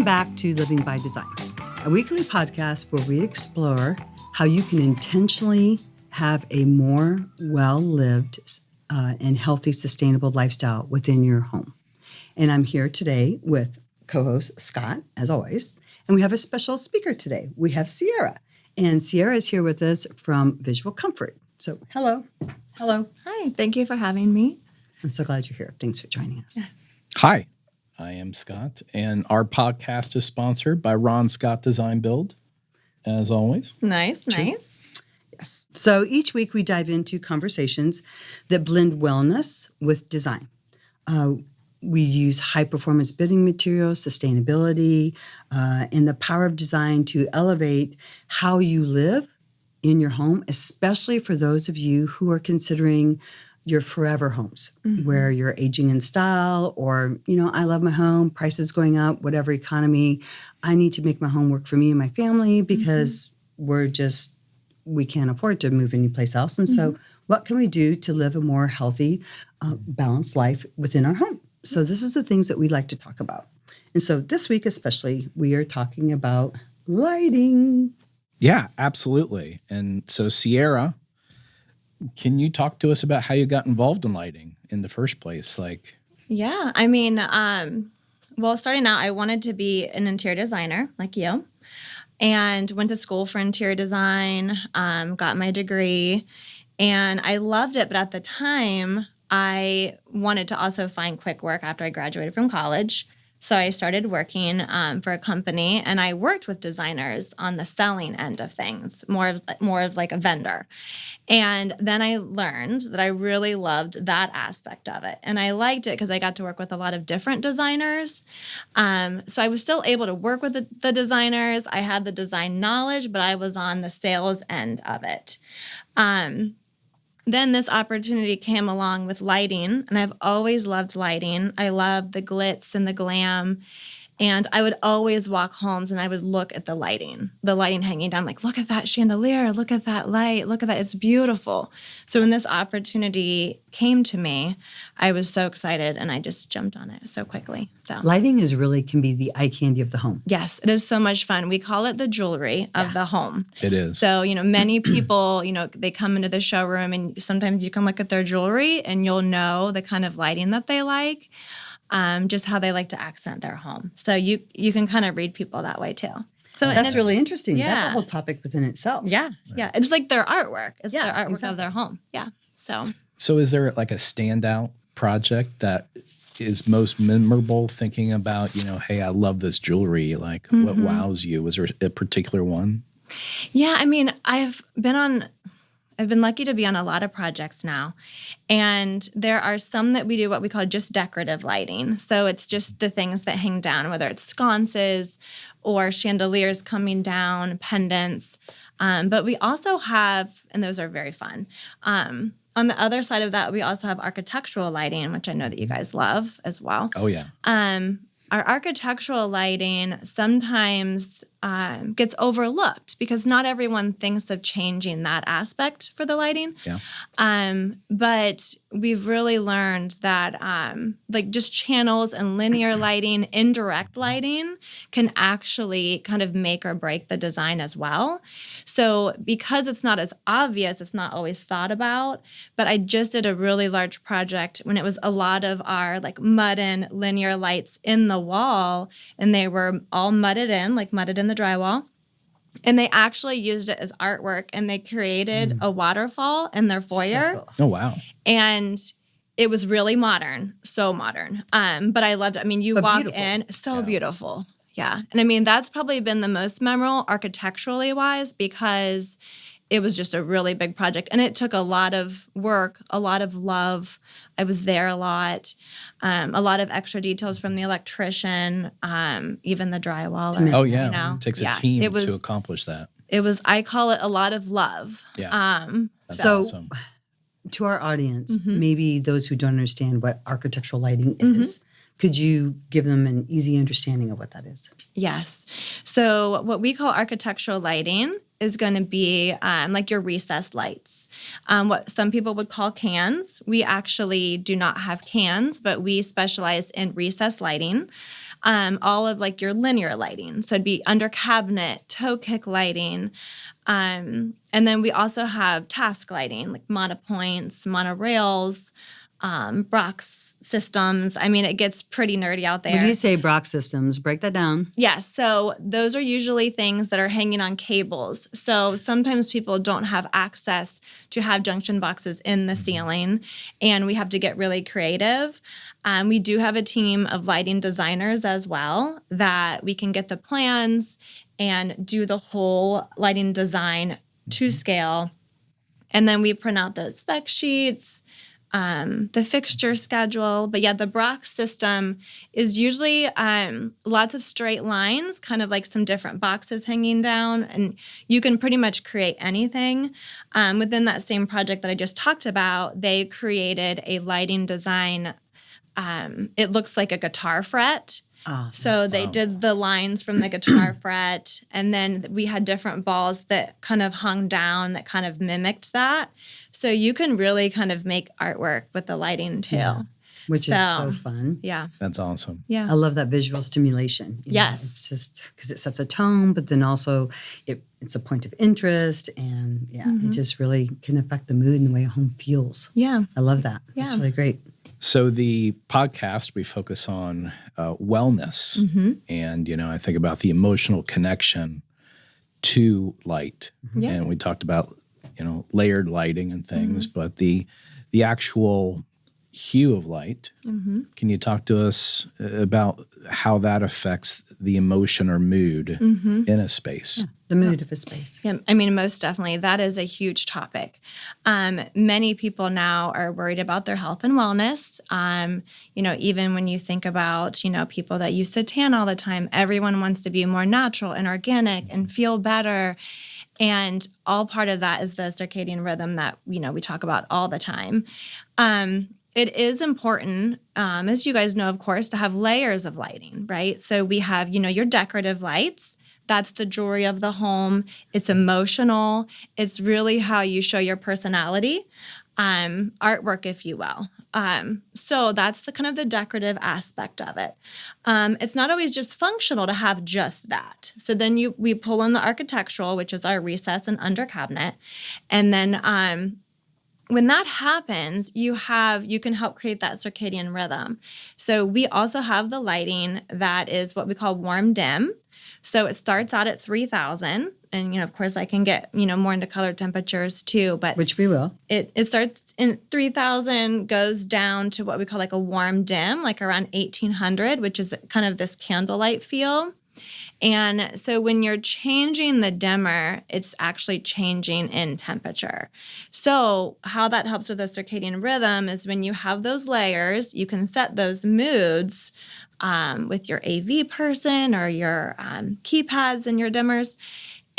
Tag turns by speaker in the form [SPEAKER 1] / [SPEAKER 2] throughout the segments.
[SPEAKER 1] back to Living by Design, a weekly podcast where we explore how you can intentionally have a more well-lived and healthy, sustainable lifestyle within your home. And I'm here today with co-host Scott, as always, and we have a special speaker today. We have Sierra, and Sierra is here with us from Visual Comfort. So hello.
[SPEAKER 2] Hi, thank you for having me.
[SPEAKER 1] I'm so glad you're here. Thanks for joining us.
[SPEAKER 2] Yes.
[SPEAKER 3] Hi, I am Scott, and our podcast is sponsored by Ron Scott Design Build, as always.
[SPEAKER 2] Nice.
[SPEAKER 1] Yes. So each week we dive into conversations that blend wellness with design. We use high-performance building materials, sustainability, and the power of design to elevate how you live in your home, especially for those of you who are considering your forever homes, where you're aging in style or, I love my home, prices going up, whatever economy. I need to make my home work for me and my family because we can't afford to move anyplace else. And so what can we do to live a more healthy, balanced life within our home? So this is the things that we like to talk about. And so this week especially, we are talking about lighting.
[SPEAKER 3] Yeah, absolutely. And so, Sierra, can you talk to us about how you got involved in lighting in the first place?
[SPEAKER 2] Yeah, I mean, starting out, I wanted to be an interior designer like you, and went to school for interior design, got my degree, and I loved it. But at the time, I wanted to also find quick work after I graduated from college. So I started working for a company, and I worked with designers on the selling end of things, more of like a vendor. And then I learned that I really loved that aspect of it. And I liked it because I got to work with a lot of different designers. So I was still able to work with the designers. I had the design knowledge, but I was on the sales end of it. Then this opportunity came along with lighting, and I've always loved lighting. I love the glitz and the glam, and I would always walk homes and I would look at the lighting hanging down, like, look at that chandelier, look at that light, look at that, it's beautiful. So when this opportunity came to me, I was so excited, and I just jumped on it so quickly. So
[SPEAKER 1] Lighting can be the eye candy of the home.
[SPEAKER 2] Yes, it is so much fun. We call it the jewelry of the home.
[SPEAKER 3] It is.
[SPEAKER 2] So, many people, they come into the showroom, and sometimes you can look at their jewelry and you'll know the kind of lighting that they like, just how they like to accent their home. So you can kind of read people that way too. So
[SPEAKER 1] that's really interesting.
[SPEAKER 2] Yeah.
[SPEAKER 1] That's a whole topic within itself.
[SPEAKER 2] Yeah. Yeah. It's like their artwork. It's their artwork
[SPEAKER 1] exactly.
[SPEAKER 2] of their home. Yeah.
[SPEAKER 3] So is there like a standout project that is most memorable, thinking about, hey, I love this jewelry, like what wows you? Was there a particular one?
[SPEAKER 2] Yeah, I mean, I've been lucky to be on a lot of projects now, and there are some that we do what we call just decorative lighting. So it's just the things that hang down, whether it's sconces or chandeliers coming down, pendants. But we also have, and those are very fun. On the other side of that, we also have architectural lighting, which I know that you guys love as well.
[SPEAKER 3] Oh, yeah.
[SPEAKER 2] Our architectural lighting sometimes gets overlooked because not everyone thinks of changing that aspect for the lighting.
[SPEAKER 3] Yeah.
[SPEAKER 2] But we've really learned that like just channels and linear lighting, indirect lighting can actually kind of make or break the design as well. So because it's not as obvious, it's not always thought about. But I just did a really large project when it was a lot of our like mud and linear lights in the wall, and they were all mudded in the drywall. And they actually used it as artwork, and they created a waterfall in their foyer.
[SPEAKER 1] So cool.
[SPEAKER 3] Oh, wow.
[SPEAKER 2] And it was really modern, so modern. But I loved it. I mean, you walk in, so beautiful. Yeah. And I mean, that's probably been the most memorable architecturally wise, because it was just a really big project. And it took a lot of work, a lot of love. I was there a lot of extra details from the electrician, even the drywaller.
[SPEAKER 3] Oh, yeah. It takes a team to accomplish that.
[SPEAKER 2] It was, I call it a lot of love.
[SPEAKER 3] Yeah.
[SPEAKER 1] That's
[SPEAKER 3] so awesome.
[SPEAKER 1] To our audience, maybe those who don't understand what architectural lighting is, could you give them an easy understanding of what that is?
[SPEAKER 2] Yes. So what we call architectural lighting is going to be like your recessed lights, what some people would call cans. We actually do not have cans, but we specialize in recessed lighting. all of like your linear lighting. So it'd be under cabinet, toe kick lighting. And then we also have task lighting, like monopoints, monorails, Brock's systems. I mean, it gets pretty nerdy out there.
[SPEAKER 1] When you say Brock systems, break that down.
[SPEAKER 2] Yes. So those are usually things that are hanging on cables. So sometimes people don't have access to have junction boxes in the ceiling, and we have to get really creative. We do have a team of lighting designers as well that we can get the plans and do the whole lighting design to scale. And then we print out the spec sheets, the fixture schedule. But yeah, the Brock system is usually lots of straight lines, kind of like some different boxes hanging down. And you can pretty much create anything. Within that same project that I just talked about, they created a lighting design. It looks like a guitar fret.
[SPEAKER 1] Oh,
[SPEAKER 2] So they did the lines from the guitar fret, and then we had different balls that kind of hung down that kind of mimicked that. So you can really kind of make artwork with the lighting too.
[SPEAKER 1] Yeah. Which is so fun.
[SPEAKER 2] Yeah.
[SPEAKER 3] That's awesome.
[SPEAKER 2] Yeah.
[SPEAKER 1] I love that visual stimulation. You know,
[SPEAKER 2] Yes.
[SPEAKER 1] it's just because it sets a tone, but then also it's a point of interest. And it just really can affect the mood and the way a home feels.
[SPEAKER 2] Yeah.
[SPEAKER 1] I love that.
[SPEAKER 2] Yeah.
[SPEAKER 1] It's really great.
[SPEAKER 3] So the podcast, we focus on wellness. And, I think about the emotional connection to light.
[SPEAKER 2] Yeah.
[SPEAKER 3] And we talked about, layered lighting and things, but the actual hue of light, can you talk to us about how that affects the emotion or mood in a space?
[SPEAKER 1] The mood of a space.
[SPEAKER 2] Yeah, I mean, most definitely. That is a huge topic. Many people now are worried about their health and wellness. Even when you think about, people that used to tan all the time, everyone wants to be more natural and organic and feel better. And all part of that is the circadian rhythm that, we talk about all the time. It is important, as you guys know, of course, to have layers of lighting, right? So we have, your decorative lights. That's the jewelry of the home. It's emotional. It's really how you show your personality, artwork, if you will. So that's the kind of the decorative aspect of it. It's not always just functional to have just that. So then we pull in the architectural, which is our recess and under cabinet, and then when that happens, you can help create that circadian rhythm. So we also have the lighting that is what we call warm dim. So it starts out at 3,000, and of course I can get more into color temperatures too, but
[SPEAKER 1] Which we will.
[SPEAKER 2] it starts in 3,000, goes down to what we call like a warm dim, like around 1,800, which is kind of this candlelight feel. And so when you're changing the dimmer, it's actually changing in temperature. So how that helps with the circadian rhythm is when you have those layers, you can set those moods with your AV person or your keypads and your dimmers.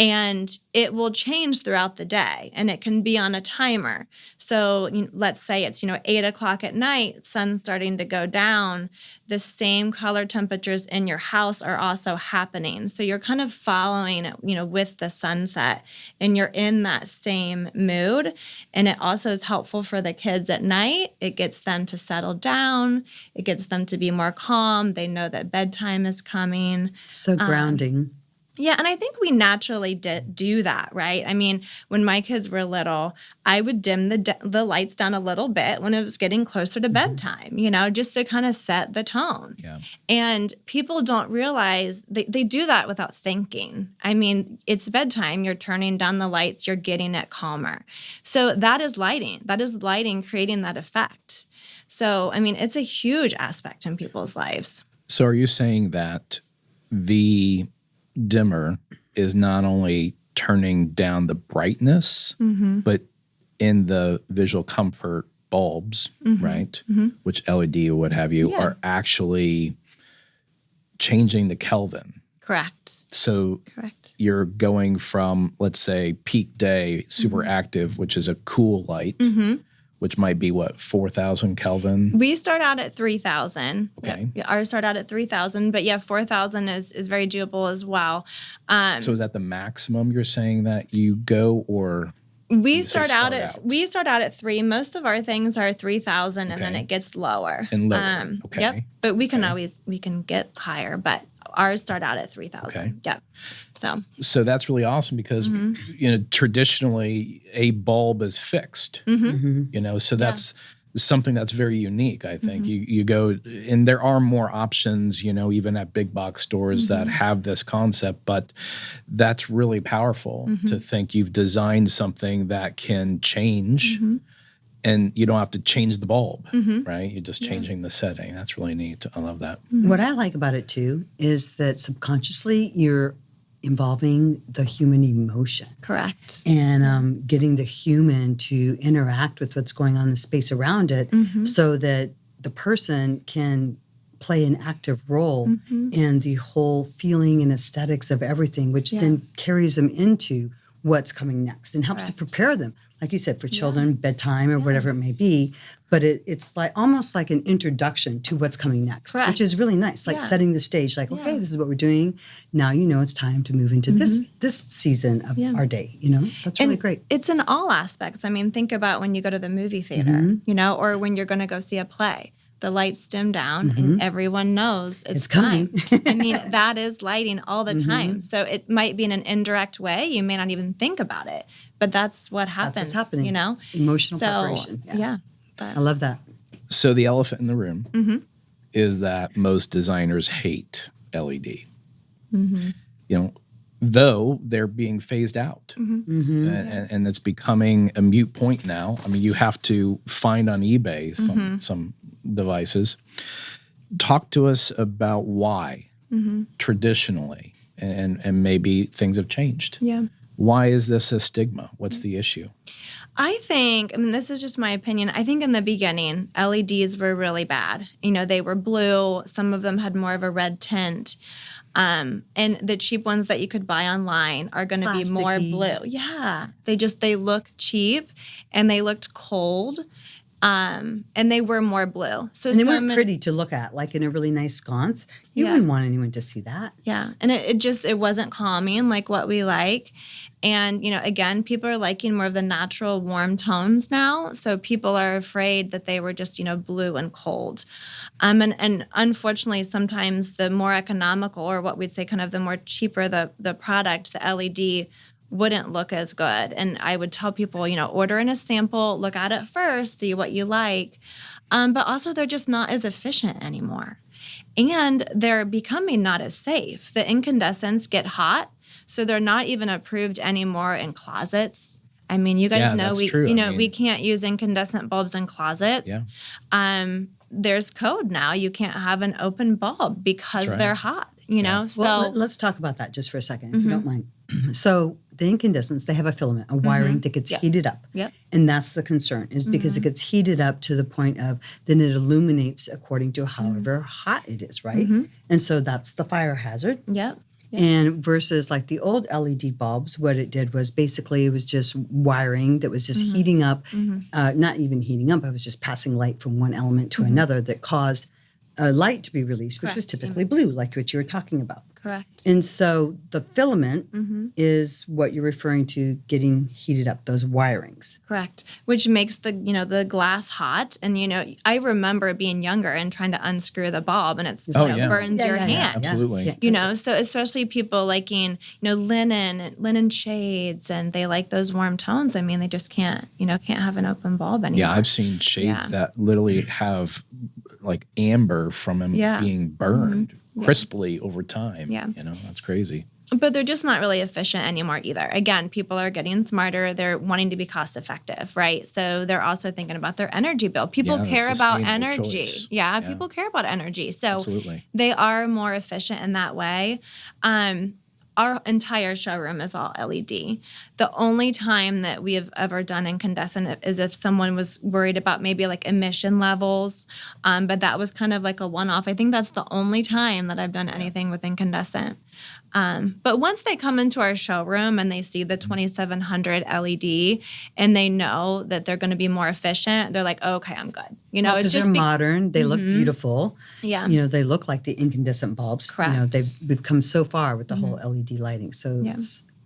[SPEAKER 2] And it will change throughout the day, and it can be on a timer. So let's say it's 8 o'clock at night, sun's starting to go down. The same color temperatures in your house are also happening. So you're kind of following with the sunset, and you're in that same mood. And it also is helpful for the kids at night. It gets them to settle down. It gets them to be more calm. They know that bedtime is coming.
[SPEAKER 1] So grounding.
[SPEAKER 2] Yeah, and I think we naturally do that, right? I mean, when my kids were little, I would dim the lights down a little bit when it was getting closer to bedtime, just to kind of set the tone.
[SPEAKER 3] Yeah.
[SPEAKER 2] And people don't realize they do that without thinking. I mean, it's bedtime. You're turning down the lights. You're getting it calmer. So that is lighting. That is lighting creating that effect. So, I mean, it's a huge aspect in people's lives.
[SPEAKER 3] So are you saying that the dimmer is not only turning down the brightness, but in the visual comfort bulbs, right? Which LED or what have you are actually changing the Kelvin.
[SPEAKER 2] Correct.
[SPEAKER 3] So
[SPEAKER 2] Correct.
[SPEAKER 3] you're going from, let's say, peak day, super active, which is a cool light, which might be 4,000 Kelvin?
[SPEAKER 2] We start out at 3,000.
[SPEAKER 3] Okay.
[SPEAKER 2] Yeah, ours start out at 3,000, but 4,000 is very doable as well.
[SPEAKER 3] So is that the maximum you're saying that you go, or? You say
[SPEAKER 2] start out at 3. Most of our things are 3,000, and then
[SPEAKER 3] Okay.
[SPEAKER 2] it gets lower.
[SPEAKER 3] And lower. Okay.
[SPEAKER 2] Yep. But we can
[SPEAKER 3] Okay.
[SPEAKER 2] we can get higher, but ours start out at 3,000.
[SPEAKER 3] Okay.
[SPEAKER 2] Yep.
[SPEAKER 3] So that's really awesome because traditionally a bulb is fixed. So that's something that's very unique. I think you go, and there are more options. Even at big box stores that have this concept, but that's really powerful to think you've designed something that can change. And you don't have to change the bulb, right? You're just changing the setting. That's really neat. I love that.
[SPEAKER 1] What I like about it too is that subconsciously you're involving the human emotion.
[SPEAKER 2] Correct.
[SPEAKER 1] And getting the human to interact with what's going on in the space around it so that the person can play an active role in the whole feeling and aesthetics of everything, which then carries them into what's coming next and helps to prepare them, like you said, for children, bedtime or whatever it may be. But it's like almost like an introduction to what's coming next, which is really nice, like setting the stage, like, okay, this is what we're doing. Now it's time to move into this season of our day. That's really great.
[SPEAKER 2] It's in all aspects. I mean, think about when you go to the movie theater, or when you're going to go see a play. The lights dim down and everyone knows it's
[SPEAKER 1] coming.
[SPEAKER 2] time. I mean, that is lighting all the time. So it might be in an indirect way. You may not even think about it, but that's what happens.
[SPEAKER 1] That's what's happening.
[SPEAKER 2] It's
[SPEAKER 1] emotional preparation. I love that.
[SPEAKER 3] So the elephant in the room is that most designers hate LED. Though they're being phased out. And it's becoming a moot point now. I mean, you have to find on eBay some devices. Talk to us about why traditionally, and maybe things have changed.
[SPEAKER 2] Yeah.
[SPEAKER 3] Why is this a stigma? What's the issue?
[SPEAKER 2] I mean, this is just my opinion. I think in the beginning, LEDs were really bad. They were blue. Some of them had more of a red tint. And the cheap ones that you could buy online are going to be more blue. Yeah. They look cheap and they looked cold. And they were more blue. So
[SPEAKER 1] and they weren't pretty to look at, like in a really nice sconce. You wouldn't want anyone to see that.
[SPEAKER 2] Yeah. And it wasn't calming like what we like. And, again, people are liking more of the natural warm tones now. So people are afraid that they were just, blue and cold. And unfortunately, sometimes the more economical, or what we'd say kind of the more cheaper the product, the LED, wouldn't look as good. And I would tell people, order in a sample, look at it first, see what you like. But also they're just not as efficient anymore. And they're becoming not as safe. The incandescents get hot, so they're not even approved anymore in closets. I mean, you guys know we can't use incandescent bulbs in closets. Yeah. There's code now. You can't have an open bulb because they're hot, So
[SPEAKER 1] well, let's talk about that just for a second, if you don't mind. So the incandescents, they have a filament, a wiring that gets heated up.
[SPEAKER 2] Yep.
[SPEAKER 1] And that's the concern, is because it gets heated up to the point of then it illuminates according to however hot it is, right? And so that's the fire hazard.
[SPEAKER 2] Yep.
[SPEAKER 1] And versus like the old LED bulbs, what it did was basically it was just wiring that was just heating up, not even heating up, it was just passing light from one element to another that caused a light to be released, which was typically blue, like what you were talking about.
[SPEAKER 2] Correct.
[SPEAKER 1] And so the filament is what you're referring to getting heated up, those wirings.
[SPEAKER 2] Correct. Which makes the glass hot. And, I remember being younger and trying to unscrew the bulb, and it burns your hand.
[SPEAKER 3] Absolutely.
[SPEAKER 1] Yeah.
[SPEAKER 2] So especially people liking, linen shades, and they like those warm tones. I mean, they just can't have an open bulb anymore.
[SPEAKER 3] Yeah, I've seen shades that literally have like amber from them being burned crisply over time.
[SPEAKER 2] Yeah.
[SPEAKER 3] That's crazy.
[SPEAKER 2] But they're just not really efficient anymore either. Again, people are getting smarter. They're wanting to be cost effective, right? So they're also thinking about their energy bill. People care about energy.
[SPEAKER 3] Choice.
[SPEAKER 2] Yeah, people care about energy. So
[SPEAKER 3] Absolutely.
[SPEAKER 2] They are more efficient in that way. Our entire showroom is all LED. The only time that we have ever done incandescent is if someone was worried about maybe like emission levels, but that was kind of like a one-off. I think that's the only time that I've done anything with incandescent. But once they come into our showroom and they see the 2700 LED and they know that they're going to be more efficient, they're like, oh, okay, I'm good.
[SPEAKER 1] It's just they're modern. They look beautiful.
[SPEAKER 2] Yeah.
[SPEAKER 1] They look like the incandescent bulbs.
[SPEAKER 2] Correct.
[SPEAKER 1] We've come so far with the whole LED lighting. So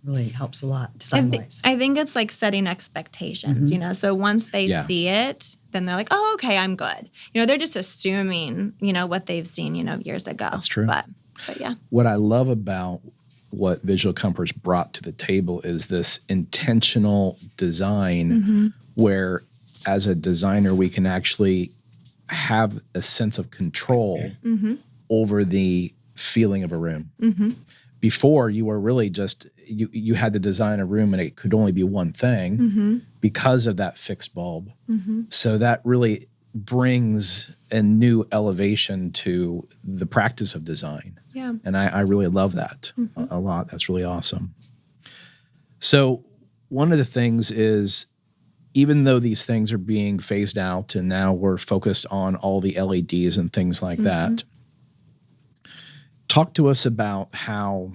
[SPEAKER 1] really helps a lot
[SPEAKER 2] I,
[SPEAKER 1] design-wise.
[SPEAKER 2] I think it's like setting expectations, so once they see it, then they're like, oh, okay, I'm good. They're just assuming, what they've seen, years ago.
[SPEAKER 3] That's true.
[SPEAKER 2] But yeah.
[SPEAKER 3] What I love about what Visual Comforts brought to the table is this intentional design where as a designer, we can actually have a sense of control over the feeling of a room. Before, you were really just, you had to design a room and it could only be one thing because of that fixed bulb. So that really brings a new elevation to the practice of design.
[SPEAKER 2] Yeah.
[SPEAKER 3] And I really love that a lot. That's really awesome. So one of the things is, even though these things are being phased out and now we're focused on all the LEDs and things like that, talk to us about how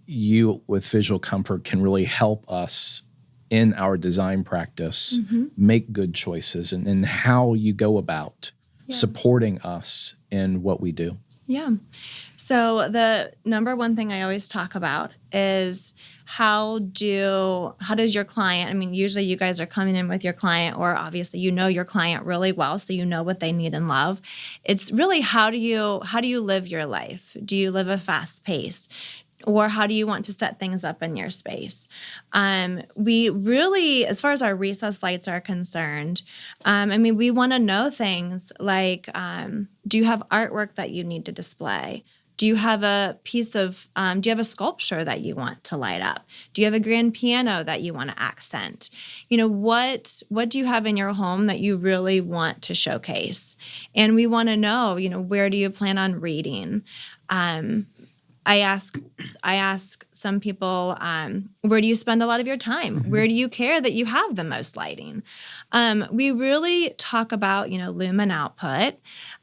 [SPEAKER 3] you with Visual Comfort can really help us in our design practice make good choices and how you go about supporting us in what we do.
[SPEAKER 2] Yeah. So the number one thing I always talk about is how does your client, usually you guys are coming in with your client, or obviously your client really well, so you know what they need and love. It's really how do you live your life? Do you live a fast pace? Or how do you want to set things up in your space? We really, as far as our recessed lights are concerned, we want to know things like, do you have artwork that you need to display? Do you have a do you have a sculpture that you want to light up? Do you have a grand piano that you want to accent? What do you have in your home that you really want to showcase? And we want to know, where do you plan on reading? I ask some people, where do you spend a lot of your time? Where do you care that you have the most lighting? We really talk about, lumen output,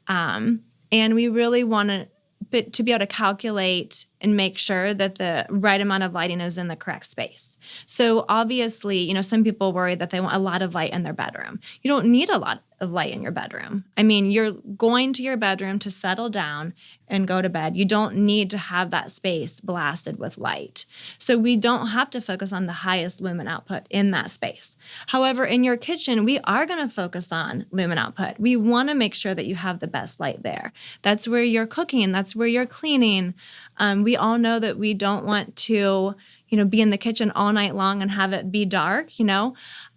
[SPEAKER 2] and we really want to be able to calculate and make sure that the right amount of lighting is in the correct space. So obviously, some people worry that they want a lot of light in their bedroom. You don't need a lot of light in your bedroom. You're going to your bedroom to settle down and go to bed. You don't need to have that space blasted with light. So we don't have to focus on the highest lumen output in that space. However, in your kitchen, we are going to focus on lumen output. We want to make sure that you have the best light there. That's where you're cooking. That's where you're cleaning. We all know that we don't want to, be in the kitchen all night long and have it be dark,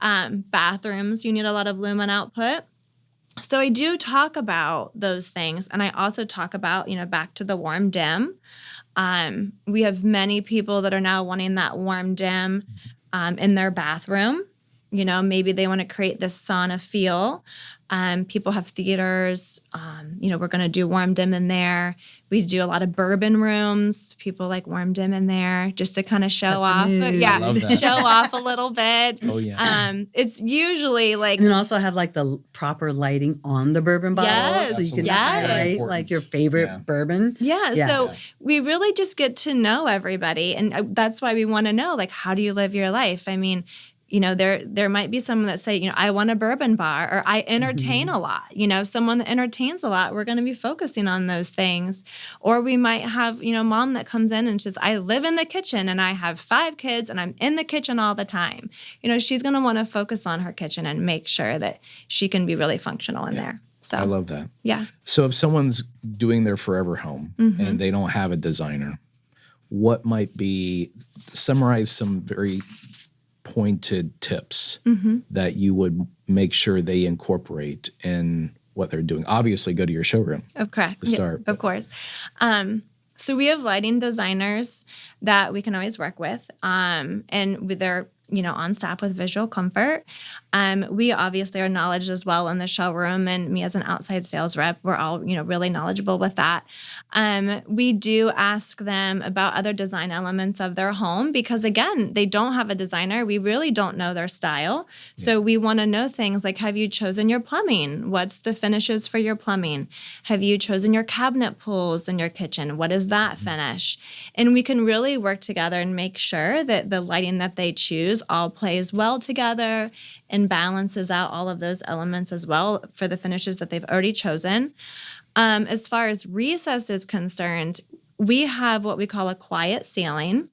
[SPEAKER 2] Bathrooms, you need a lot of lumen output. So I do talk about those things. And I also talk about, back to the warm dim. We have many people that are now wanting that warm dim in their bathroom. Maybe they want to create this sauna feel. People have theaters. We're going to do warm dim in there. We do a lot of bourbon rooms. People like warm dim in there just to kind of show off.
[SPEAKER 3] I love that.
[SPEAKER 2] Show off a little bit.
[SPEAKER 3] Oh, yeah.
[SPEAKER 2] It's usually like...
[SPEAKER 1] And then also have like the proper lighting on the bourbon bottle.
[SPEAKER 2] Yes,
[SPEAKER 1] so you can
[SPEAKER 2] yes.
[SPEAKER 1] highlight like your favorite bourbon.
[SPEAKER 2] Yeah, so we really just get to know everybody. And that's why we want to know, like, how do you live your life? There might be someone that say, I want a bourbon bar, or I entertain a lot. Someone that entertains a lot, we're going to be focusing on those things. Or we might have, mom that comes in and says, I live in the kitchen and I have 5 kids and I'm in the kitchen all the time. She's going to want to focus on her kitchen and make sure that she can be really functional in there. So
[SPEAKER 3] I love that.
[SPEAKER 2] Yeah.
[SPEAKER 3] So if someone's doing their forever home and they don't have a designer, what might be, summarize some very pointed tips that you would make sure they incorporate in what they're doing? Obviously, go to your showroom. To start.
[SPEAKER 2] Of course. So we have lighting designers that we can always work with, and they're on staff with Visual Comfort. We obviously are knowledgeable as well in the showroom, and me as an outside sales rep, we're all, really knowledgeable with that. We do ask them about other design elements of their home because, again, they don't have a designer. We really don't know their style. Yeah. So we want to know things like, have you chosen your plumbing? What's the finishes for your plumbing? Have you chosen your cabinet pulls in your kitchen? What is that finish? And we can really work together and make sure that the lighting that they choose all plays well together and balances out all of those elements as well for the finishes that they've already chosen. As far as recess is concerned, we have what we call a quiet ceiling.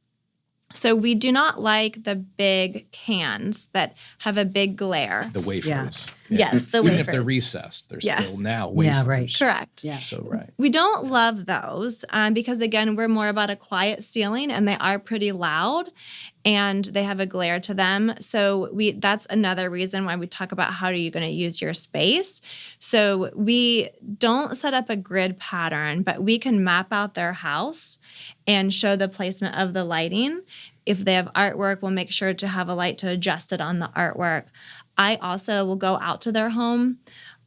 [SPEAKER 2] So we do not like the big cans that have a big glare.
[SPEAKER 3] The wafers.
[SPEAKER 1] Yeah.
[SPEAKER 2] Yes, the
[SPEAKER 3] Even
[SPEAKER 2] wafers.
[SPEAKER 3] if they're recessed, they're
[SPEAKER 2] Yes.
[SPEAKER 3] still now wafers.
[SPEAKER 1] Yeah, right.
[SPEAKER 2] Correct.
[SPEAKER 1] Yeah.
[SPEAKER 3] So, right.
[SPEAKER 2] We don't love those because, again, we're more about a quiet ceiling, and they are pretty loud, and they have a glare to them. So that's another reason why we talk about how are you going to use your space. So we don't set up a grid pattern, but we can map out their house and show the placement of the lighting. If they have artwork, we'll make sure to have a light to adjust it on the artwork. I also will go out to their home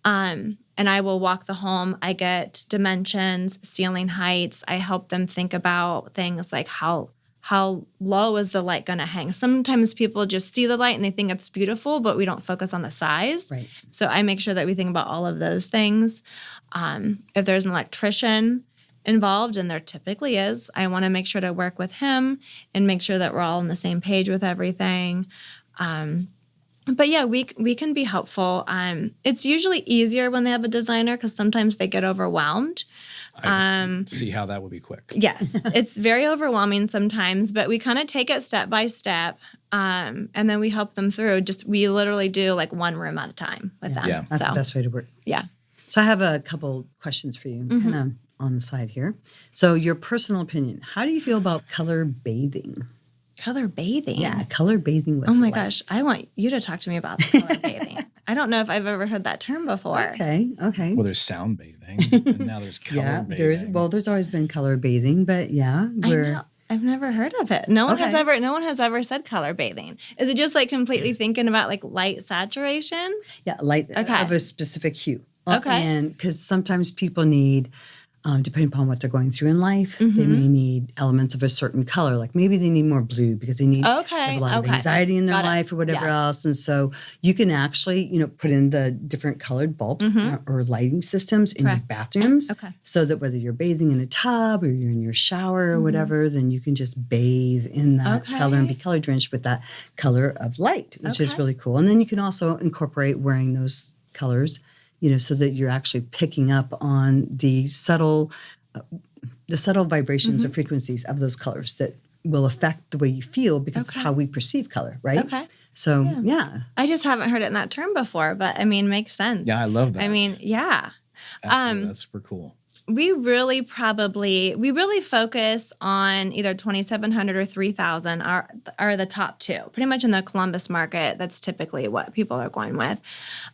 [SPEAKER 2] and I will walk the home. I get dimensions, ceiling heights. I help them think about things like how low is the light going to hang. Sometimes people just see the light and they think it's beautiful, but we don't focus on the size.
[SPEAKER 1] Right.
[SPEAKER 2] So I make sure that we think about all of those things. If there's an electrician involved, and there typically is, I want to make sure to work with him and make sure that we're all on the same page with everything. But yeah, we can be helpful. It's usually easier when they have a designer because sometimes they get overwhelmed.
[SPEAKER 3] I see how that would be quick.
[SPEAKER 2] Yes, it's very overwhelming sometimes, but we kind of take it step by step, and then we help them through. We literally do like one room at a time with them.
[SPEAKER 3] Yeah.
[SPEAKER 1] That's
[SPEAKER 2] So,
[SPEAKER 1] the best way to work.
[SPEAKER 2] Yeah.
[SPEAKER 1] So I have a couple questions for you, kind of on the side here. So your personal opinion, how do you feel about color bathing?
[SPEAKER 2] Color bathing.
[SPEAKER 1] Yeah, color bathing with
[SPEAKER 2] Oh my
[SPEAKER 1] light.
[SPEAKER 2] gosh, I want you to talk to me about the color bathing. I don't know if I've ever heard that term before.
[SPEAKER 1] Okay.
[SPEAKER 3] Well, there's sound bathing, and now there's color
[SPEAKER 1] Yeah,
[SPEAKER 3] bathing.
[SPEAKER 1] there's always been color bathing, but yeah,
[SPEAKER 2] I know. I've never heard of it. No one has ever said color bathing. Is it just like completely thinking about like light saturation?
[SPEAKER 1] light
[SPEAKER 2] Okay.
[SPEAKER 1] of a specific hue.
[SPEAKER 2] Okay.
[SPEAKER 1] And because sometimes people need, depending upon what they're going through in life, they
[SPEAKER 2] Mm-hmm.
[SPEAKER 1] may need elements of a certain color. Like maybe they need more blue because they need have a lot of anxiety in their
[SPEAKER 2] Got it.
[SPEAKER 1] life or whatever
[SPEAKER 2] Yes.
[SPEAKER 1] else. And so you can actually, put in the different colored bulbs or lighting systems in your
[SPEAKER 2] Mm-hmm. Correct.
[SPEAKER 1] bathrooms.
[SPEAKER 2] Okay.
[SPEAKER 1] So that whether you're bathing in a tub or you're in your shower or whatever, then you can just bathe in that color and be
[SPEAKER 2] Okay.
[SPEAKER 1] color drenched with that color of light, which is
[SPEAKER 2] Okay.
[SPEAKER 1] really cool. And then you can also incorporate wearing those colors, so that you're actually picking up on the subtle vibrations or frequencies of those colors that will affect the way you feel because it's how we perceive color, right?
[SPEAKER 2] Okay.
[SPEAKER 1] So, yeah.
[SPEAKER 2] I just haven't heard it in that term before, but I mean, makes sense.
[SPEAKER 3] Yeah, I love that.
[SPEAKER 2] I mean, yeah.
[SPEAKER 3] Absolutely, that's super cool.
[SPEAKER 2] We really focus on either 2,700 or 3,000 are the top two. Pretty much in the Columbus market, that's typically what people are going with.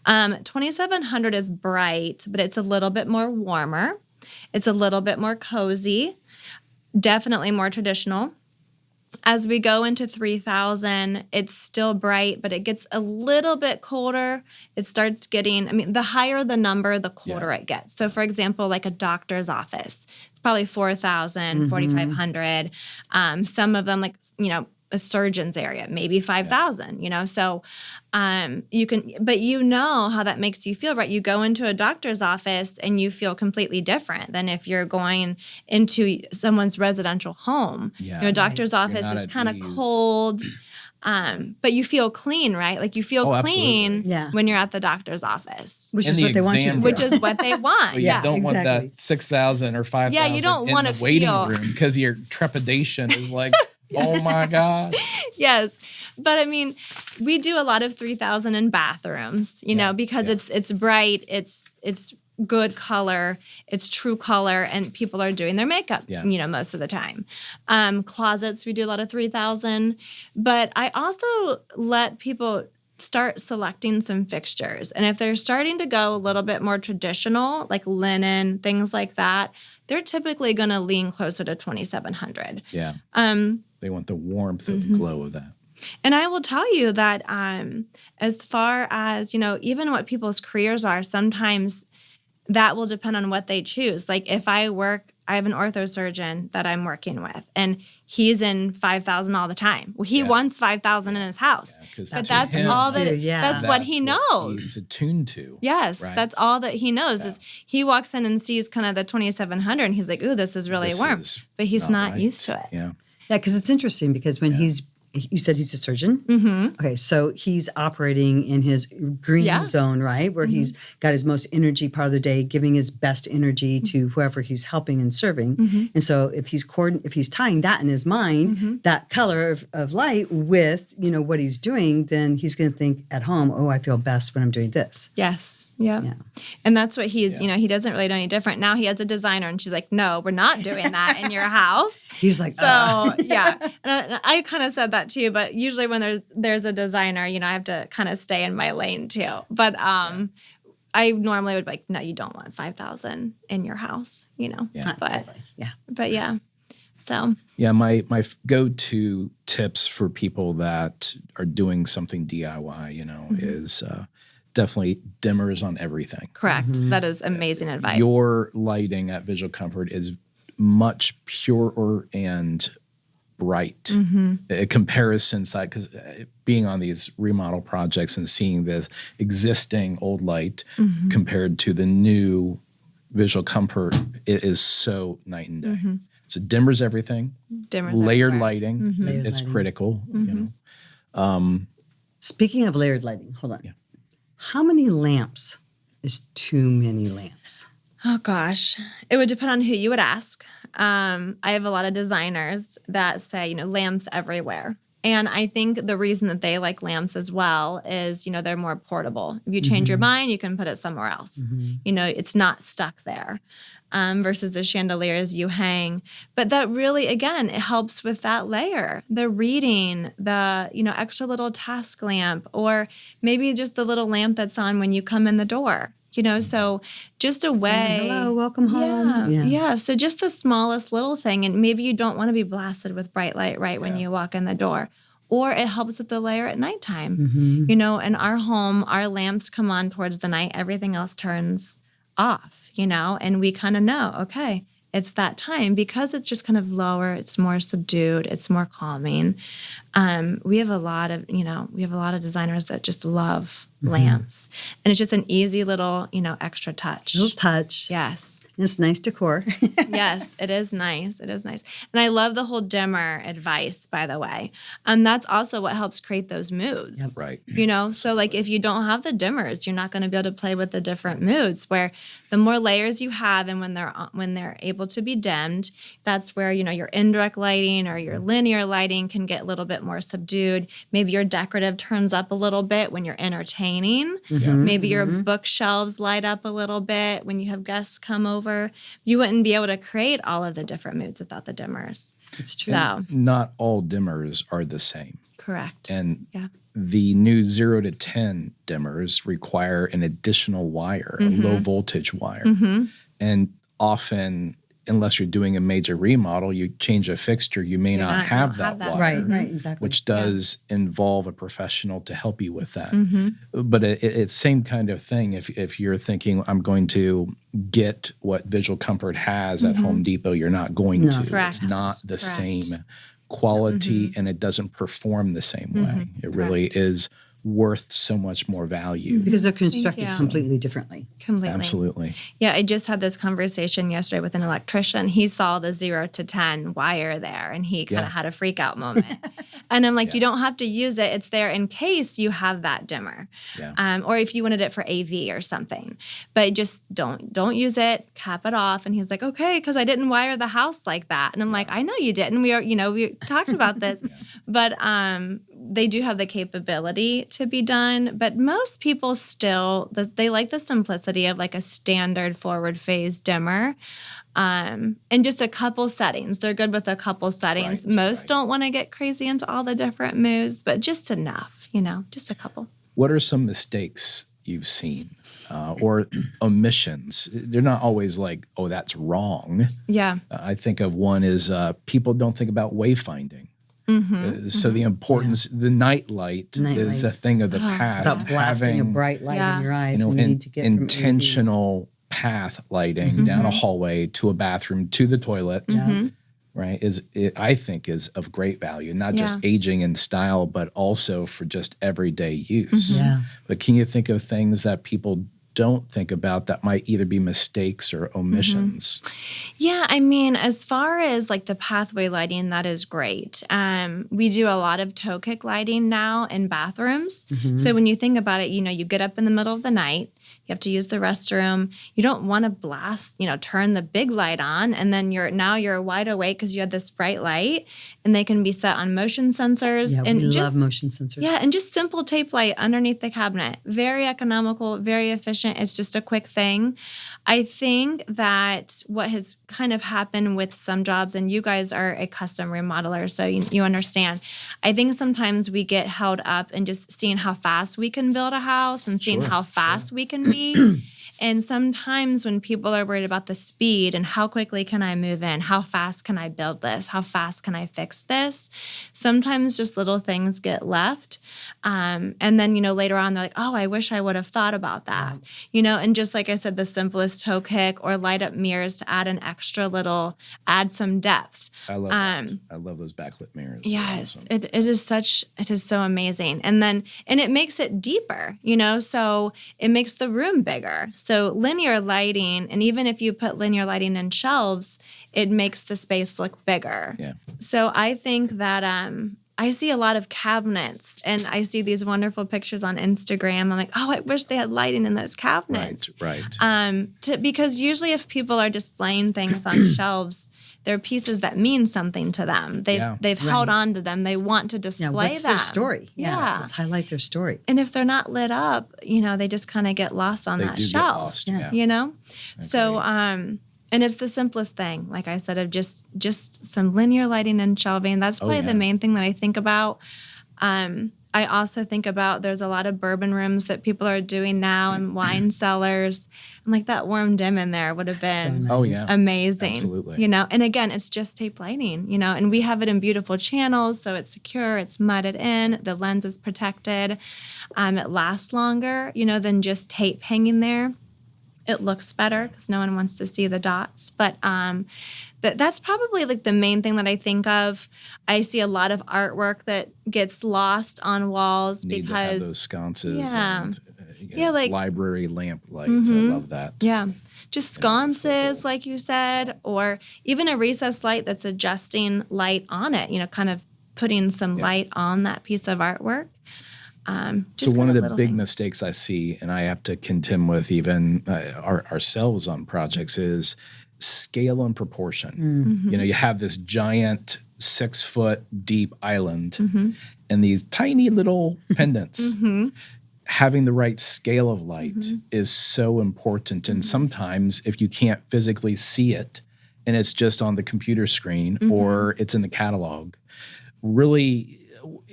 [SPEAKER 2] 2,700 is bright, but it's a little bit more warmer. It's a little bit more cozy, definitely more traditional. As we go into 3,000, it's still bright, but it gets a little bit colder. It starts getting, the higher the number, the colder it gets. So, for example, like a doctor's office, probably 4,000, 4,500. Some of them, like, a surgeon's area, maybe 5,000, So you can, but how that makes you feel, right? You go into a doctor's office and you feel completely different than if you're going into someone's residential home.
[SPEAKER 3] Yeah,
[SPEAKER 2] A doctor's office
[SPEAKER 3] not
[SPEAKER 2] is
[SPEAKER 3] at
[SPEAKER 2] kind of
[SPEAKER 3] ease.
[SPEAKER 2] cold. But you feel clean, right? Like you feel clean
[SPEAKER 3] absolutely.
[SPEAKER 1] Yeah.
[SPEAKER 2] when you're at the doctor's office,
[SPEAKER 1] Which
[SPEAKER 3] In
[SPEAKER 1] is
[SPEAKER 3] the
[SPEAKER 1] what they want you to
[SPEAKER 3] exam
[SPEAKER 1] do.
[SPEAKER 2] which is what they want.
[SPEAKER 3] But you
[SPEAKER 2] yeah.
[SPEAKER 3] don't want
[SPEAKER 1] exactly.
[SPEAKER 3] that 6,000 or 5,000
[SPEAKER 2] Yeah, you don't
[SPEAKER 3] in
[SPEAKER 2] wanna
[SPEAKER 3] the waiting
[SPEAKER 2] feel-
[SPEAKER 3] room because your trepidation is like, oh my God.
[SPEAKER 2] Yes. But we do a lot of 3,000 in bathrooms, because it's bright, it's good color, it's true color, and people are doing their makeup, most of the time. Closets, we do a lot of 3,000. But I also let people start selecting some fixtures. And if they're starting to go a little bit more traditional, like linen, things like that, they're typically going to lean closer to 2,700.
[SPEAKER 3] Yeah. They want the warmth and the glow of that.
[SPEAKER 2] And I will tell you that as far as, even what people's careers are, sometimes that will depend on what they choose. Like if I have an orthosurgeon that I'm working with, and he's in 5,000 all the time. Well, he wants 5,000 in his house.
[SPEAKER 3] Yeah, 'cause
[SPEAKER 2] but
[SPEAKER 3] to
[SPEAKER 2] that's
[SPEAKER 3] him,
[SPEAKER 2] all that, that's what
[SPEAKER 3] that's
[SPEAKER 2] he knows.
[SPEAKER 3] He's attuned to.
[SPEAKER 2] Yes,
[SPEAKER 3] right?
[SPEAKER 2] that's all that he knows is he walks in and sees kind of the 2,700 and he's like, ooh, this is really
[SPEAKER 3] This
[SPEAKER 2] warm.
[SPEAKER 3] is
[SPEAKER 2] But he's not
[SPEAKER 3] right.
[SPEAKER 2] used to it.
[SPEAKER 3] Yeah.
[SPEAKER 1] Yeah, because it's interesting because when he's you said he's a surgeon? Mm-hmm. Okay, so he's operating in his green zone, right? Where he's got his most energy part of the day, giving his best energy to whoever he's helping and serving. And so if he's tying that in his mind, that color of light with, what he's doing, then he's going to think at home, oh, I feel best when I'm doing this.
[SPEAKER 2] Yes. Yeah. And that's what he's, he doesn't really know any different. Now he has a designer and she's like, no, we're not doing that in your house.
[SPEAKER 1] He's like,
[SPEAKER 2] so yeah. And I kind of said that too, but usually when there's a designer, I have to kind of stay in my lane too. But I normally would be like, no, you don't want 5,000 in your house,
[SPEAKER 1] Yeah,
[SPEAKER 2] but
[SPEAKER 1] totally. Yeah.
[SPEAKER 2] But yeah. So
[SPEAKER 3] yeah, my go-to tips for people that are doing something DIY, is definitely dimmers on everything.
[SPEAKER 2] Correct. That is amazing advice.
[SPEAKER 3] Your lighting at Visual Comfort is much purer and bright. A comparison side, because being on these remodel projects and seeing this existing old light compared to the new Visual Comfort, it is so night and day. So dimmers everything. Layered
[SPEAKER 2] everywhere.
[SPEAKER 3] Lighting is critical.
[SPEAKER 1] Speaking of layered lighting, hold on.
[SPEAKER 3] Yeah.
[SPEAKER 1] How many lamps is too many lamps?
[SPEAKER 2] Oh gosh, it would depend on who you would ask. I have a lot of designers that say, lamps everywhere. And I think the reason that they like lamps as well is, they're more portable. If you change your mind, you can put it somewhere else. It's not stuck there. Versus the chandeliers you hang. But that really, again, it helps with that layer, the reading, the, extra little task lamp, or maybe just the little lamp that's on when you come in the door. So just a way.
[SPEAKER 1] Saying, hello, welcome home.
[SPEAKER 2] Yeah. So just the smallest little thing. And maybe you don't want to be blasted with bright light when you walk in the door. Or it helps with the layer at nighttime. In our home, our lamps come on towards the night. Everything else turns off, and we kind of know, okay, it's that time because it's just kind of lower. It's more subdued. It's more calming. We have a lot of designers that just love lamps, and it's just an easy little, extra touch.
[SPEAKER 1] Little touch.
[SPEAKER 2] Yes.
[SPEAKER 1] It's nice decor.
[SPEAKER 2] Yes, it is nice. It is nice. And I love the whole dimmer advice, by the way. And that's also what helps create those moods.
[SPEAKER 1] Yep.
[SPEAKER 3] Right.
[SPEAKER 2] So like if you don't have the dimmers, you're not going to be able to play with the different moods, where the more layers you have and when they're able to be dimmed, that's where, your indirect lighting or your linear lighting can get a little bit more subdued. Maybe your decorative turns up a little bit when you're entertaining. Maybe your bookshelves light up a little bit when you have guests come over. You wouldn't be able to create all of the different moods without the dimmers.
[SPEAKER 1] It's true.
[SPEAKER 2] So,
[SPEAKER 3] Not all dimmers are the same.
[SPEAKER 2] correct.
[SPEAKER 3] And the new 0 to 10 dimmers require an additional wire, a low voltage wire. And often, unless you're doing a major remodel, you change a fixture, you may not have that wire.
[SPEAKER 1] Right, exactly.
[SPEAKER 3] Which does involve a professional to help you with that. But it's same kind of thing. If you're thinking, I'm going to get what Visual Comfort has at Home Depot, you're not going to.
[SPEAKER 2] Correct.
[SPEAKER 3] It's not the same quality, and it doesn't perform the same way. It really is worth so much more value.
[SPEAKER 1] Because they're constructed
[SPEAKER 2] you.
[SPEAKER 1] completely differently.
[SPEAKER 2] Completely.
[SPEAKER 3] Absolutely.
[SPEAKER 2] Yeah, I just had this conversation yesterday with an electrician. He saw the 0 to 10 wire there, and he kind of had a freak out moment. And I'm like, you don't have to use it. It's there in case you have that dimmer. Or if you wanted it for AV or something. But just don't use it, cap it off. And he's like, okay, because I didn't wire the house like that. And I'm like, I know you didn't. We talked about this. But they do have the capability to be done, but most people still, they like the simplicity of like a standard forward phase dimmer, and just a couple settings. They're good with a couple settings. Most don't want to get crazy into all the different moods, but just enough, just a couple.
[SPEAKER 3] What are some mistakes you've seen or omissions? They're not always like, oh, that's wrong.
[SPEAKER 2] Yeah.
[SPEAKER 3] I think of one is people don't think about wayfinding. So the importance, the night light is a thing of the past.
[SPEAKER 1] Without blasting a bright light in your eyes when you need to get
[SPEAKER 3] intentional path lighting down a hallway to a bathroom to the toilet, right? I think is of great value, not just aging in style, but also for just everyday use. But can you think of things that people don't think about that might either be mistakes or omissions?
[SPEAKER 2] Yeah, I mean, as far as like the pathway lighting, that is great. We do a lot of toe kick lighting now in bathrooms. So when you think about it, you get up in the middle of the night, you have to use the restroom. You don't want to blast, turn the big light on, and then you're wide awake because you had this bright light, and they can be set on motion sensors.
[SPEAKER 1] Yeah,
[SPEAKER 2] and
[SPEAKER 1] we love motion sensors.
[SPEAKER 2] Yeah, and just simple tape light underneath the cabinet. Very economical, very efficient. It's just a quick thing. I think that what has kind of happened with some jobs, and you guys are a custom remodeler, so you understand. I think sometimes we get held up in just seeing how fast we can build a house and seeing how fast we can be. And sometimes when people are worried about the speed and how quickly can I move in, how fast can I build this, how fast can I fix this, sometimes just little things get left. And then, later on they're like, oh, I wish I would have thought about that. And just like I said, the simplest toe kick or light up mirrors to add an extra little, add some depth.
[SPEAKER 3] I love that. I love those backlit mirrors.
[SPEAKER 2] Yes,
[SPEAKER 3] Awesome.
[SPEAKER 2] it is so amazing. And it makes it deeper, so it makes the room bigger. So linear lighting, and even if you put linear lighting in shelves, it makes the space look bigger.
[SPEAKER 3] Yeah.
[SPEAKER 2] So I think that I see a lot of cabinets, and I see these wonderful pictures on Instagram. I'm like, oh, I wish they had lighting in those cabinets.
[SPEAKER 3] Right.
[SPEAKER 2] Because usually if people are displaying things on shelves, they're pieces that mean something to them. They've held on to them. They want to display them.
[SPEAKER 1] What's their story? Yeah. Let's highlight their story.
[SPEAKER 2] And if they're not lit up, they just kind of get lost on that shelf.
[SPEAKER 3] Get lost, yeah.
[SPEAKER 2] So, and it's the simplest thing, like I said, of just some linear lighting and shelving. That's probably the main thing that I think about. I also think about there's a lot of bourbon rooms that people are doing now and wine cellars. And like that warm dim in there would have been amazing.
[SPEAKER 3] Absolutely.
[SPEAKER 2] And again, it's just tape lighting, and we have it in beautiful channels. So it's secure, it's mudded in, the lens is protected. It lasts longer, than just tape hanging there. It looks better because no one wants to see the dots. But that's probably like the main thing that I think of. I see a lot of artwork that gets lost on walls
[SPEAKER 3] Need
[SPEAKER 2] because
[SPEAKER 3] to have those sconces.
[SPEAKER 2] And,
[SPEAKER 3] like library lamp lights. I love that.
[SPEAKER 2] Yeah. Just sconces, like you said, or even a recessed light that's adjusting light on it, kind of putting some light on that piece of artwork.
[SPEAKER 3] So one of the big mistakes I see, and I have to contend with even ourselves on projects, is scale and proportion. You have this giant 6-foot deep island and these tiny little pendants. Having the right scale of light is so important. And sometimes if you can't physically see it and it's just on the computer screen or it's in the catalog, really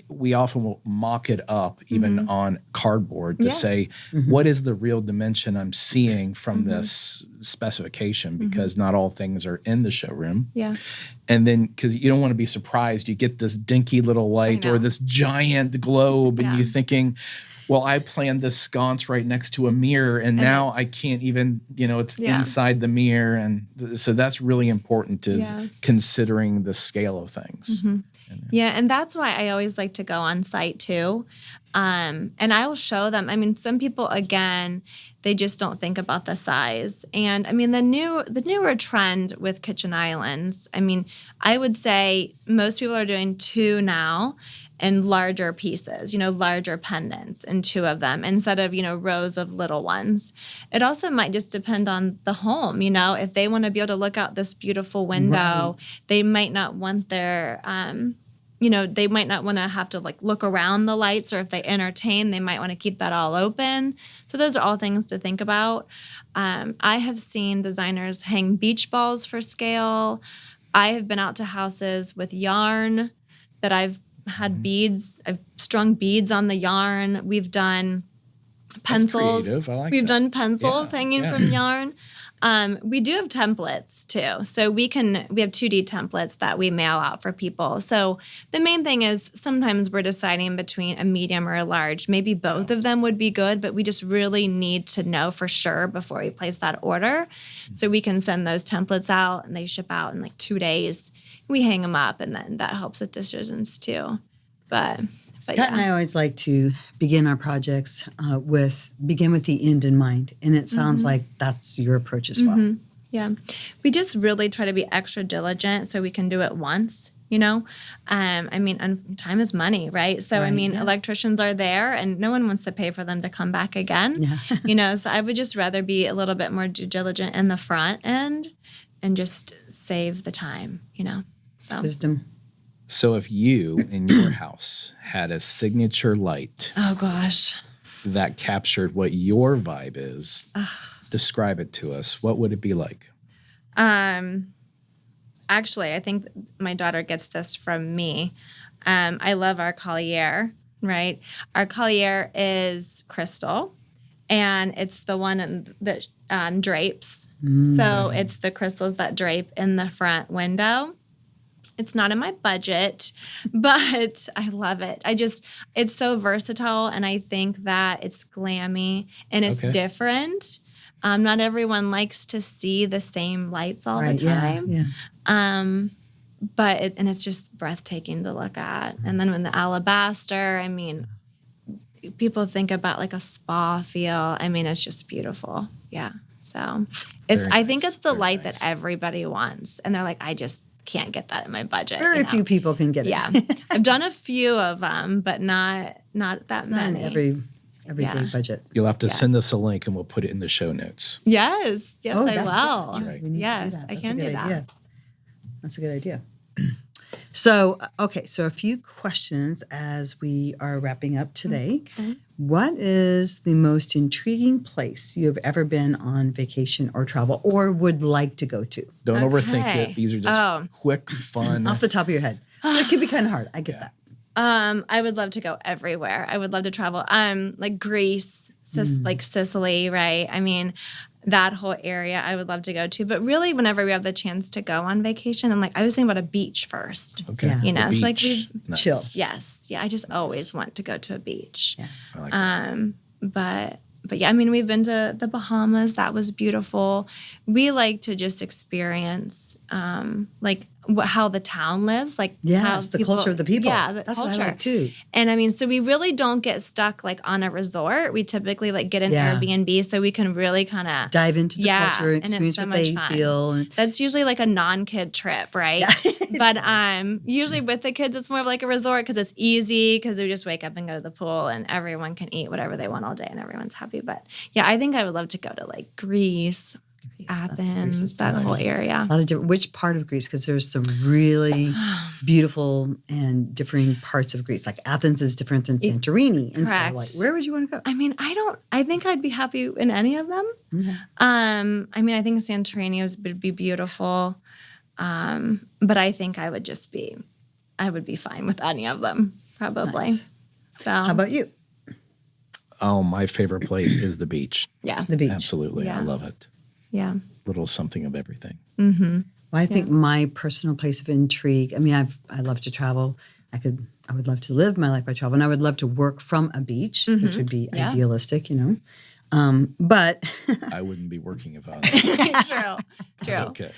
[SPEAKER 3] we often will mock it up even on cardboard to say, what is the real dimension I'm seeing from this specification? Because not all things are in the showroom.
[SPEAKER 2] Yeah.
[SPEAKER 3] And then, because you don't want to be surprised, you get this dinky little light or this giant globe and you're thinking, well, I planned this sconce right next to a mirror and now I can't even, it's inside the mirror. And so that's really important is considering the scale of things.
[SPEAKER 2] Yeah, and that's why I always like to go on site too. And I will show them. I mean, some people, again, they just don't think about the size. And I mean, the newer trend with kitchen islands, I mean, I would say most people are doing 2 now and larger pieces, larger pendants and 2 of them instead of, rows of little ones. It also might just depend on the home, if they want to be able to look out this beautiful window, they might not want their, they might not want to have to look around the lights, or if they entertain, they might want to keep that all open. So those are all things to think about. I have seen designers hang beach balls for scale. I have been out to houses with yarn that I've had beads. I've strung beads on the yarn. We've done pencils. We've done pencils hanging from yarn. We do have templates too. So we have 2D templates that we mail out for people. So the main thing is sometimes we're deciding between a medium or a large. Maybe both of them would be good, but we just really need to know for sure before we place that order. So we can send those templates out and they ship out in 2 days. We hang them up and then that helps with decisions too. But
[SPEAKER 1] Scott and I always like to begin our projects begin with the end in mind. And it sounds like that's your approach as well.
[SPEAKER 2] Yeah. We just really try to be extra diligent so we can do it once, you know? I mean, and time is money, right? So, I mean, electricians are there and no one wants to pay for them to come back again, you know? So I would just rather be a little bit more due diligent in the front end and just save the time, you know? So.
[SPEAKER 1] Wisdom.
[SPEAKER 3] So if you in your house had a signature light
[SPEAKER 2] Oh, gosh.
[SPEAKER 3] that captured what your vibe is, describe it to us. What would it be like?
[SPEAKER 2] Actually, I think my daughter gets this from me. I love our Collier, right? Our Collier is crystal, and it's the one that drapes. So it's the crystals that drape in the front window. It's not in my budget, but I love it. It's so versatile, and I think that it's glammy and it's different. Not everyone likes to see the same lights all the time. But it's just breathtaking to look at. And then when the alabaster, I mean, people think about like a spa feel. I mean, it's just beautiful. Yeah. So I think it's the light that everybody wants. And they're like, I just can't get that in my budget.
[SPEAKER 1] Very few people can get it.
[SPEAKER 2] Yeah. I've done a few of them, but not that many.
[SPEAKER 1] Not in everyday budget.
[SPEAKER 3] You'll have to send us a link and we'll put it in the show notes.
[SPEAKER 2] Yes, I will.
[SPEAKER 1] That's right.
[SPEAKER 2] Yes, I can do that.
[SPEAKER 1] That's a good idea. So a few questions as we are wrapping up today.
[SPEAKER 2] Okay.
[SPEAKER 1] What is the most intriguing place you have ever been on vacation or travel or would like to go to?
[SPEAKER 3] Don't overthink it. These are just quick, fun.
[SPEAKER 1] Off the top of your head. It can be kind of hard. I get that.
[SPEAKER 2] I would love to go everywhere. I would love to travel. Like Greece, like Sicily, right? I mean, that whole area I would love to go to. But really, whenever we have the chance to go on vacation, I was thinking about a beach first.
[SPEAKER 3] Okay.
[SPEAKER 1] Yeah.
[SPEAKER 2] You know,
[SPEAKER 3] The
[SPEAKER 2] it's like
[SPEAKER 3] beach. Nice.
[SPEAKER 1] chill.
[SPEAKER 2] Yes. Yeah. I just always want to go to a beach.
[SPEAKER 1] Yeah.
[SPEAKER 3] I like that.
[SPEAKER 2] But yeah, I mean, we've been to the Bahamas. That was beautiful. We like to just experience, how the town lives. How
[SPEAKER 1] the culture of the people.
[SPEAKER 2] Yeah,
[SPEAKER 1] That's
[SPEAKER 2] culture.
[SPEAKER 1] what I like too.
[SPEAKER 2] And I mean, so we really don't get stuck on a resort. We typically get an Airbnb so we can really kind of
[SPEAKER 1] dive into the culture,
[SPEAKER 2] and it's
[SPEAKER 1] experience
[SPEAKER 2] so
[SPEAKER 1] what
[SPEAKER 2] much
[SPEAKER 1] they
[SPEAKER 2] fun.
[SPEAKER 1] feel.
[SPEAKER 2] That's usually a non-kid trip, right? But usually with the kids, it's more of a resort because it's easy because we just wake up and go to the pool and everyone can eat whatever they want all day and everyone's happy. But yeah, I think I would love to go to Greece, Athens, that whole area.
[SPEAKER 1] A lot of different. Which part of Greece? Because there's some really beautiful and differing parts of Greece. Like Athens is different than Santorini, and
[SPEAKER 2] Correct.
[SPEAKER 1] so where would you want to go?
[SPEAKER 2] I mean, I think I'd be happy in any of them.
[SPEAKER 1] Okay.
[SPEAKER 2] I mean, I think Santorini would be beautiful, but I think I would be fine with any of them probably.
[SPEAKER 1] Nice.
[SPEAKER 2] So
[SPEAKER 1] How about you?
[SPEAKER 3] Oh, my favorite place is the beach.
[SPEAKER 2] yeah,
[SPEAKER 1] The beach.
[SPEAKER 3] Absolutely.
[SPEAKER 2] Yeah.
[SPEAKER 3] I love it.
[SPEAKER 2] yeah.
[SPEAKER 3] Little something of everything.
[SPEAKER 1] Well, I think my personal place of intrigue. I mean, I love to travel. I would love to live my life by travel, and I would love to work from a beach, which would be idealistic, But
[SPEAKER 3] I wouldn't be working if I was.
[SPEAKER 2] True.
[SPEAKER 3] Okay.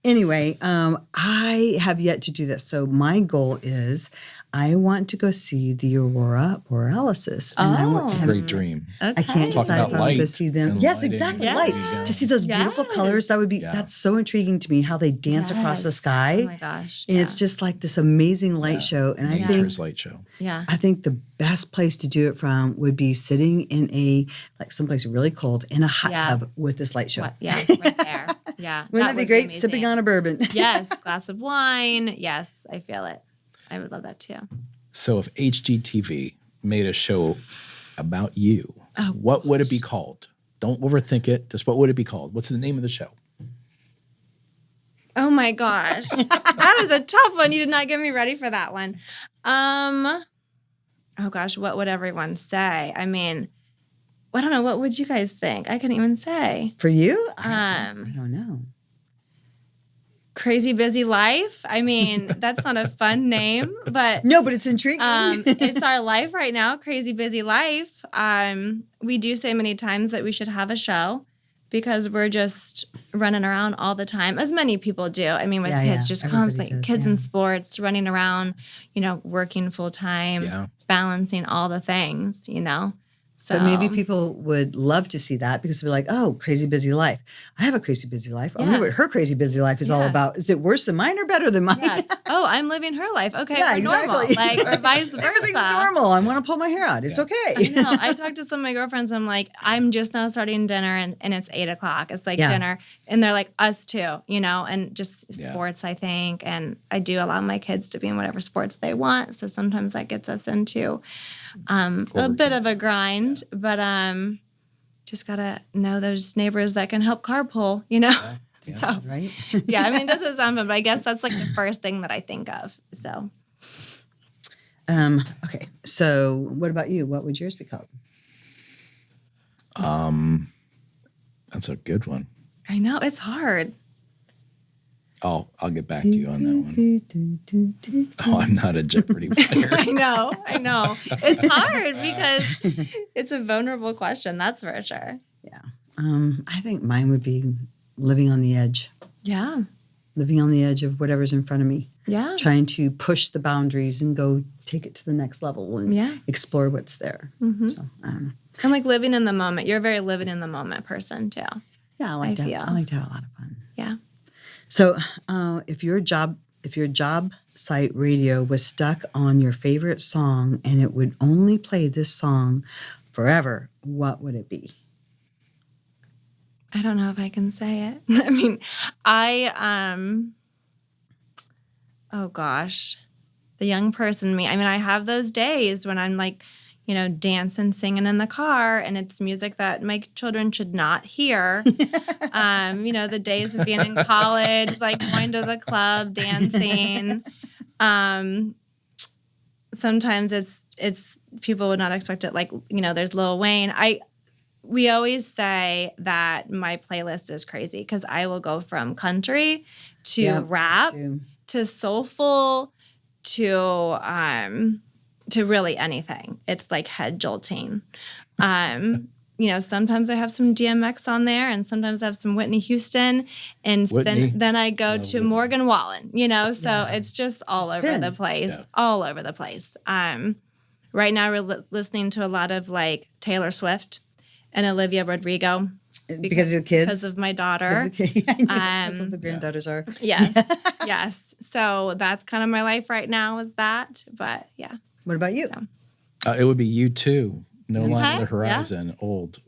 [SPEAKER 1] anyway, I have yet to do this. So my goal is I want to go see the Aurora Borealis. And I want to
[SPEAKER 3] Great dream.
[SPEAKER 1] I can't
[SPEAKER 3] Talk
[SPEAKER 1] decide
[SPEAKER 3] about
[SPEAKER 1] if I want to go
[SPEAKER 3] light
[SPEAKER 1] see them.
[SPEAKER 3] and
[SPEAKER 1] Yes,
[SPEAKER 3] lighting.
[SPEAKER 1] exactly.
[SPEAKER 2] Yeah.
[SPEAKER 1] Light.
[SPEAKER 3] There you
[SPEAKER 1] To
[SPEAKER 3] go.
[SPEAKER 1] see those beautiful colors, that's so intriguing to me, how they dance across the sky.
[SPEAKER 2] Oh my gosh.
[SPEAKER 1] And it's just like this amazing light show. And I think
[SPEAKER 3] Nature's light show.
[SPEAKER 2] Yeah.
[SPEAKER 1] I think the best place to do it from would be sitting in someplace really cold in a hot tub with this light show.
[SPEAKER 2] Yeah, right there. Yeah.
[SPEAKER 1] Wouldn't that be great? Sipping on a bourbon.
[SPEAKER 2] Yes, glass of wine. Yes, I feel it. I would love that too.
[SPEAKER 3] So if HGTV made a show about you, what would it be called? Don't overthink it. Just what would it be called? What's the name of the show?
[SPEAKER 2] Oh my gosh. That is a tough one. You did not get me ready for that one. Oh gosh, what would everyone say? I mean, I don't know. What would you guys think? I couldn't even say.
[SPEAKER 1] For you? I don't know.
[SPEAKER 2] Crazy Busy Life. I mean, that's not a fun name, but
[SPEAKER 1] No, but it's intriguing.
[SPEAKER 2] it's our life right now. Crazy Busy Life. We do say many times that we should have a show because we're just running around all the time, as many people do. I mean, with kids, just
[SPEAKER 1] everybody
[SPEAKER 2] constantly,
[SPEAKER 1] does,
[SPEAKER 2] kids in sports, running around, working full time, balancing all the things, So
[SPEAKER 1] But maybe people would love to see that because they're like, oh, crazy busy life. I have a crazy busy life. I wonder what her crazy busy life is all about. Is it worse than mine or better than mine?
[SPEAKER 2] Yeah. Oh, I'm living her life. Okay,
[SPEAKER 1] Yeah,
[SPEAKER 2] we're normal.
[SPEAKER 1] exactly.
[SPEAKER 2] Or vice versa.
[SPEAKER 1] Everything's normal. I want to pull my hair out. It's okay.
[SPEAKER 2] I know. I talked to some of my girlfriends. I'm like, I'm just now starting dinner and it's 8:00. It's like dinner. And they're like, us too, and just sports, I think. And I do allow my kids to be in whatever sports they want. So sometimes that gets us into a bit of a grind, but just gotta know those neighbors that can help carpool, So,
[SPEAKER 1] right?
[SPEAKER 2] I mean, it doesn't sound fun, but I guess that's like the first thing that I think of. So,
[SPEAKER 1] okay. So, what about you? What would yours be called?
[SPEAKER 3] That's a good one.
[SPEAKER 2] I know it's hard.
[SPEAKER 3] I'll get back to you on that one. Oh, I'm not a Jeopardy player.
[SPEAKER 2] I know. It's hard because it's a vulnerable question. That's for sure.
[SPEAKER 1] Yeah. I think mine would be living on the edge.
[SPEAKER 2] Yeah.
[SPEAKER 1] Living on the edge of whatever's in front of me.
[SPEAKER 2] Yeah.
[SPEAKER 1] Trying to push the boundaries and go take it to the next level and explore what's there.
[SPEAKER 2] Mm-hmm.
[SPEAKER 1] So, I don't know.
[SPEAKER 2] I'm like living in the moment. You're a very living in the moment person too.
[SPEAKER 1] Yeah, I like to have a lot of fun.
[SPEAKER 2] Yeah.
[SPEAKER 1] So, if your job site radio was stuck on your favorite song and it would only play this song forever, what would it be?
[SPEAKER 2] I don't know if I can say it. I mean, oh gosh, the young person in me. I mean, I have those days when I'm like, dancing, singing in the car, and it's music that my children should not hear. The days of being in college, like going to the club, dancing. Sometimes it's people would not expect it. Like, there's Lil Wayne. We always say that my playlist is crazy because I will go from country to rap to soulful to really anything. It's like head jolting. Sometimes I have some DMX on there and sometimes I have some Whitney Houston and then I go to Morgan Wallen, so it's just all over the place. Right now we're listening to a lot of like Taylor Swift and Olivia Rodrigo.
[SPEAKER 1] Because of the kids?
[SPEAKER 2] Because of my daughter.
[SPEAKER 1] That's what the granddaughters are.
[SPEAKER 2] Yes. So that's kind of my life right now is that. But yeah.
[SPEAKER 1] What about you?
[SPEAKER 3] It would be U2. No Line on the Horizon. Yeah. Old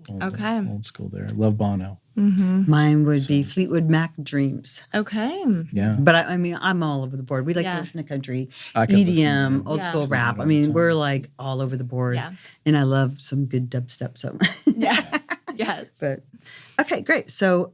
[SPEAKER 3] school there. Love Bono.
[SPEAKER 1] Mm-hmm. Mine would be Fleetwood Mac Dreams.
[SPEAKER 2] Okay.
[SPEAKER 3] Yeah.
[SPEAKER 1] But I'm all over the board. We like to listen to country, EDM, old school rap. I mean, we're like all over the board. Yeah. And I love some good dubstep. So
[SPEAKER 2] Yes.
[SPEAKER 1] But okay, great. So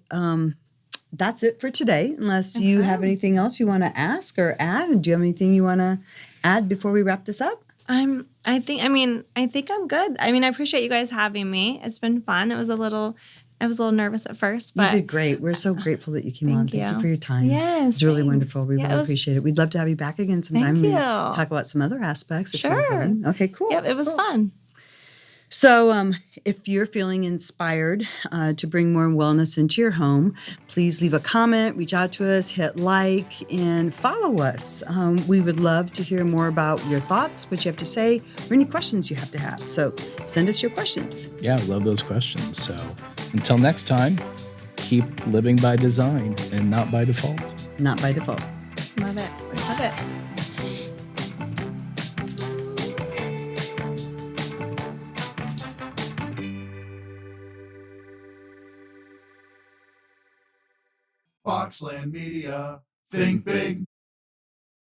[SPEAKER 1] that's it for today. Unless you have anything else you want to ask or add. And do you have anything you want to add before we wrap this up?
[SPEAKER 2] I think I'm good. I mean, I appreciate you guys having me. It's been fun. I was a little nervous at first, but
[SPEAKER 1] you did great. We're so grateful that you came on. Thank you for your time.
[SPEAKER 2] Yes,
[SPEAKER 1] it's really wonderful. We really appreciate it. We'd love to have you back again sometime.
[SPEAKER 2] Thank you.
[SPEAKER 1] And talk about some other aspects.
[SPEAKER 2] Sure.
[SPEAKER 1] Okay, cool.
[SPEAKER 2] Yep, it was fun.
[SPEAKER 1] So if you're feeling inspired to bring more wellness into your home, please leave a comment, reach out to us, hit like, and follow us. We would love to hear more about your thoughts, what you have to say, or any questions you have to have. So send us your questions.
[SPEAKER 3] Yeah, I love those questions. So until next time, keep living by design and not by default.
[SPEAKER 1] Not by default.
[SPEAKER 2] Love it. Love it.
[SPEAKER 4] Boxland Media. Think big,